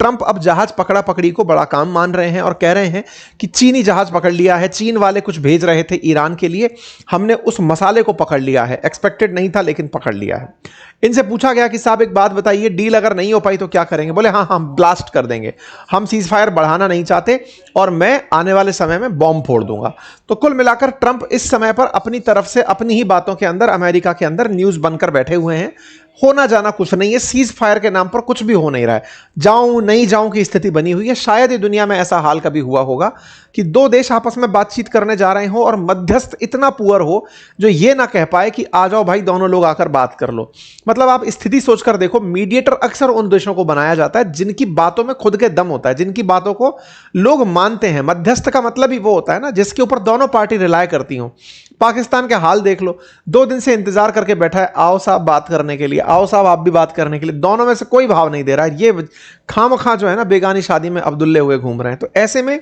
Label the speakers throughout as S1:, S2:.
S1: Trump अब जहाज पकड़ा पकड़ी को बड़ा काम मान रहे हैं और कह रहे हैं कि चीनी जहाज पकड़ लिया है, चीन वाले कुछ भेज रहे थे ईरान के लिए, हमने उस मसाले को पकड़ लिया है, एक्सपेक्टेड नहीं था लेकिन पकड़ लिया है। इनसे पूछा गया कि साहब एक बात बताइए, डील अगर नहीं हो पाई तो क्या करेंगे? बोले हाँ हम ब्लास्ट कर देंगे, हम सीज फायर बढ़ाना नहीं चाहते और मैं आने वाले समय में बॉम्ब फोड़ दूंगा। तो कुल मिलाकर ट्रंप इस समय पर अपनी तरफ से अपनी ही बातों के अंदर अमेरिका के अंदर न्यूज बनकर बैठे हुए हैं। होना जाना कुछ नहीं है, सीज फायर के नाम पर कुछ भी हो नहीं रहा है, जाऊं नहीं जाऊं की स्थिति बनी हुई है। शायद ही दुनिया में ऐसा हाल कभी हुआ होगा कि दो देश आपस में बातचीत करने जा रहे हो और मध्यस्थ इतना पुअर हो जो ये ना कह पाए कि आ जाओ भाई दोनों लोग आकर बात कर लो। मतलब आप स्थिति सोचकर देखो, मीडिएटर अक्सर उन देशों को बनाया जाता है जिनकी बातों में खुद के दम होता है, जिनकी बातों को लोग मानते हैं। मध्यस्थ का मतलब ही वो होता है ना जिसके ऊपर दोनों पार्टी रिलाय करती हो। पाकिस्तान के हाल देख लो, 2 दिन से इंतजार करके बैठा है, आओ साहब बात करने के लिए, आओ साहब आप भी बात करने के लिए। दोनों में से कोई भाव नहीं दे रहा है, ये खामखा जो है ना बेगानी शादी में अब्दुल्ले हुए घूम रहे हैं। तो ऐसे में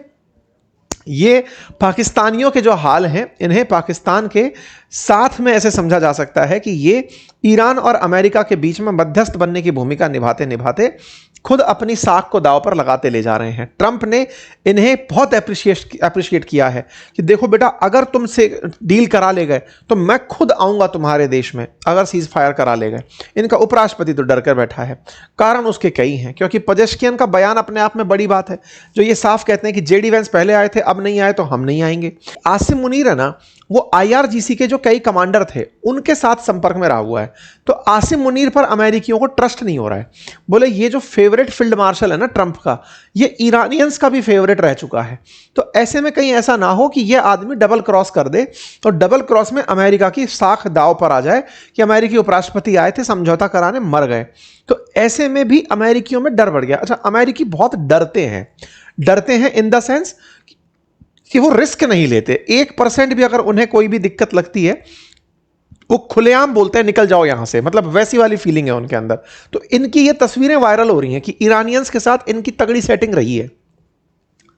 S1: ये पाकिस्तानियों के जो हाल हैं, इन्हें पाकिस्तान के साथ में ऐसे समझा जा सकता है कि ये ईरान और अमेरिका के बीच में मध्यस्थ बनने की भूमिका निभाते निभाते खुद अपनी साख को दांव पर लगाते ले जा रहे हैं। ट्रंप ने इन्हें बहुत अप्रिशिएट किया है कि देखो बेटा, अगर तुमसे डील करा ले गए तो मैं खुद आऊंगा तुम्हारे देश में, अगर सीज फायर करा ले गए। इनका उपराष्ट्रपति तो डर कर बैठा है, कारण उसके कई हैं, क्योंकि पजेश्कियन का बयान अपने आप में बड़ी बात है, जो ये साफ कहते हैं कि जेडी वेंस पहले आए थे, अब नहीं आए तो हम नहीं आएंगे। आसिम मुनीर है ना, वो IRGC के जो कई कमांडर थे उनके साथ संपर्क में रहा हुआ है। तो आसिम मुनीर पर अमेरिकियों को ट्रस्ट नहीं हो रहा है। बोले ये जो फेवरेट फील्ड मार्शल है ना ट्रंप का, ये ईरानियंस का भी फेवरेट रह चुका है। तो ऐसे में कहीं ऐसा ना हो कि ये आदमी डबल क्रॉस कर दे और डबल क्रॉस में अमेरिका की साख दाव पर आ जाए कि अमेरिकी उपराष्ट्रपति आए थे समझौता कराने, मर गए। तो ऐसे में भी अमेरिकियों में डर बढ़ गया। अच्छा, अमेरिकी बहुत डरते हैं इन द सेंस कि वो रिस्क नहीं लेते। 1% भी अगर उन्हें कोई भी दिक्कत लगती है, वो खुलेआम बोलते हैं निकल जाओ यहां से, मतलब वैसी वाली फीलिंग है उनके अंदर। तो इनकी ये तस्वीरें वायरल हो रही हैं कि ईरानियंस के साथ इनकी तगड़ी सेटिंग रही है।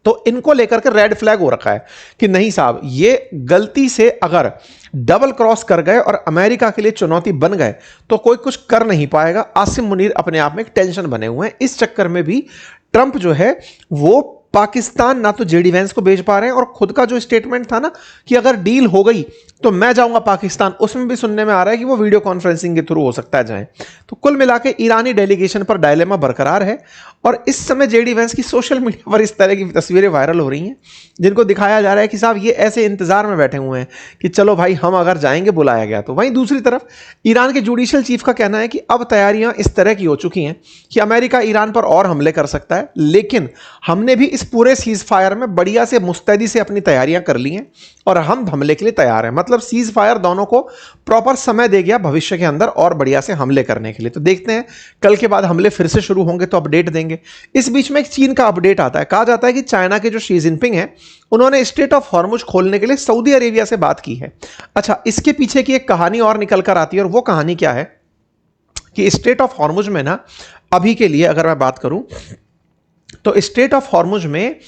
S1: तो इनको लेकर के रेड फ्लैग हो रखा है कि नहीं साहब, ये गलती से अगर डबल क्रॉस कर गए और अमेरिका के लिए चुनौती बन गए तो कोई कुछ कर नहीं पाएगा। आसिम मुनीर अपने आप में एक टेंशन बने हुए हैं। इस चक्कर में भी ट्रंप जो है वो पाकिस्तान ना तो जेडी वेंस को भेज पा रहे हैं, और खुद का जो स्टेटमेंट था ना कि अगर डील हो गई तो मैं जाऊंगा पाकिस्तान, उसमें भी सुनने में आ रहा है कि वो वीडियो कॉन्फ्रेंसिंग के थ्रू हो सकता है जाए। तो कुल मिला के ईरानी डेलीगेशन पर डायलेमा बरकरार है और इस समय जेडी वेंस की सोशल मीडिया पर इस तरह की तस्वीरें वायरल हो रही हैं जिनको दिखाया जा रहा है कि साहब ये ऐसे इंतजार में बैठे हुए हैं कि चलो भाई हम अगर जाएंगे बुलाया गया तो। वहीं दूसरी तरफ ईरान के जुडिशियल चीफ का कहना है कि अब तैयारियां इस तरह की हो चुकी हैं कि अमेरिका ईरान पर और हमले कर सकता है, लेकिन हमने भी इस पूरे सीज फायर में बढ़िया से मुस्तैदी से अपनी तैयारियां कर ली हैं और हम हमले के लिए तैयार हैं। मतलब सीज फायर दोनों को प्रॉपर समय दे गया भविष्य के अंदर और बढ़िया से हमले करने के लिए। तो देखते हैं कल के बाद हमले फिर से शुरू होंगे तो अपडेट देंगे। इस बीच में एक चीन का अपडेट आता है, कहा जाता है कि चाइना के जो शी जिनपिंग है उन्होंने स्ट्रेट ऑफ हॉर्मुज खोलने के लिए सऊदी अरेबिया से बात की है। अच्छा, इसके पीछे की एक कहानी और निकल कर आती है, और वो कहानी क्या है कि स्ट्रेट ऑफ हॉर्मुज में ना अभी के लिए अगर मैं बात करूं तो स्ट्रेट ऑफ हॉर्मुज में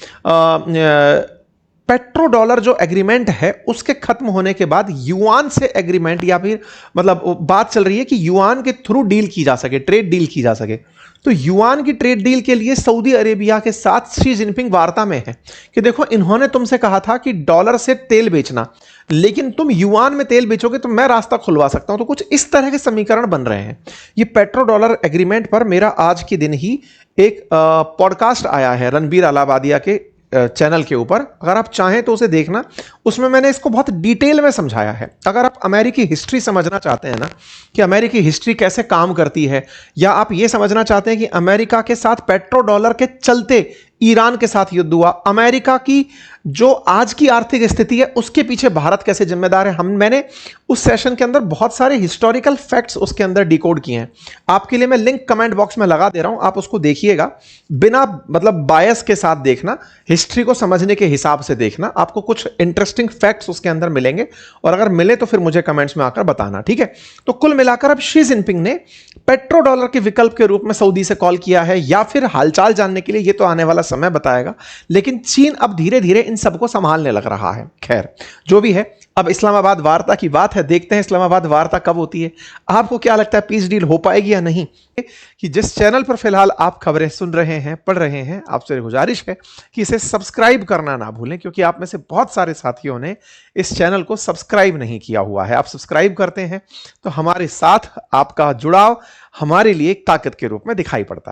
S1: पेट्रो डॉलर जो एग्रीमेंट है उसके खत्म होने के बाद युआन से एग्रीमेंट या फिर मतलब बात चल रही है कि युआन के थ्रू डील की जा सके, ट्रेड डील की जा सके। तो युआन की ट्रेड डील के लिए सऊदी अरेबिया के साथ शी जिनपिंग वार्ता में है कि देखो इन्होंने तुमसे कहा था कि डॉलर से तेल बेचना, लेकिन तुम युआन में तेल बेचोगे तो मैं रास्ता खुलवा सकता हूं। तो कुछ इस तरह के समीकरण बन रहे हैं। ये पेट्रो डॉलर एग्रीमेंट पर मेरा आज के दिन ही एक पॉडकास्ट आया है रणबीर अलाहाबादिया के चैनल के ऊपर, अगर आप चाहें तो उसे देखना। उसमें मैंने इसको बहुत डिटेल में समझाया है। अगर आप अमेरिकी हिस्ट्री समझना चाहते हैं ना कि अमेरिकी हिस्ट्री कैसे काम करती है, या आप ये समझना चाहते हैं कि अमेरिका के साथ पेट्रो डॉलर के चलते ईरान के साथ युद्ध हुआ, अमेरिका की जो आज की आर्थिक स्थिति है उसके पीछे भारत कैसे जिम्मेदार है, मैंने उस सेशन के अंदर बहुत सारे हिस्टोरिकल फैक्ट्स उसके अंदर डिकोड किए हैं। आपके लिए मैं लिंक कमेंट बॉक्स में लगा दे रहा हूं, आप उसको देखिएगा। बिना मतलब बायस के साथ देखना, हिस्ट्री को समझने के हिसाब से देखना, आपको कुछ इंटरेस्टिंग फैक्ट्स उसके अंदर मिलेंगे, और अगर मिले तो फिर मुझे कमेंट्स में आकर बताना, ठीक है। तो कुल मिलाकर अब शी जिनपिंग ने पेट्रो डॉलर के विकल्प के रूप में सऊदी से कॉल किया है, या फिर हालचाल जानने के लिए, ये तो आने वाला समय बताएगा। लेकिन चीन अब धीरे धीरे इन सबको संभालने लग रहा है। खैर, जो भी है, अब इस्लामाबाद वार्ता की बात है, देखते हैं इस्लामाबाद वार्ता कब होती है। आपको क्या लगता है, पीस डील हो पाएगी या नहीं? कि जिस चैनल पर फिलहाल आप खबरें सुन रहे हैं, पढ़ रहे हैं, आपसे गुजारिश है कि इसे सब्सक्राइब करना ना भूलें, क्योंकि आप में से बहुत सारे साथियों ने इस चैनल को सब्सक्राइब नहीं किया हुआ है। आप सब्सक्राइब करते हैं तो हमारे साथ आपका जुड़ाव हमारे लिए एक ताकत के रूप में दिखाई पड़ता है।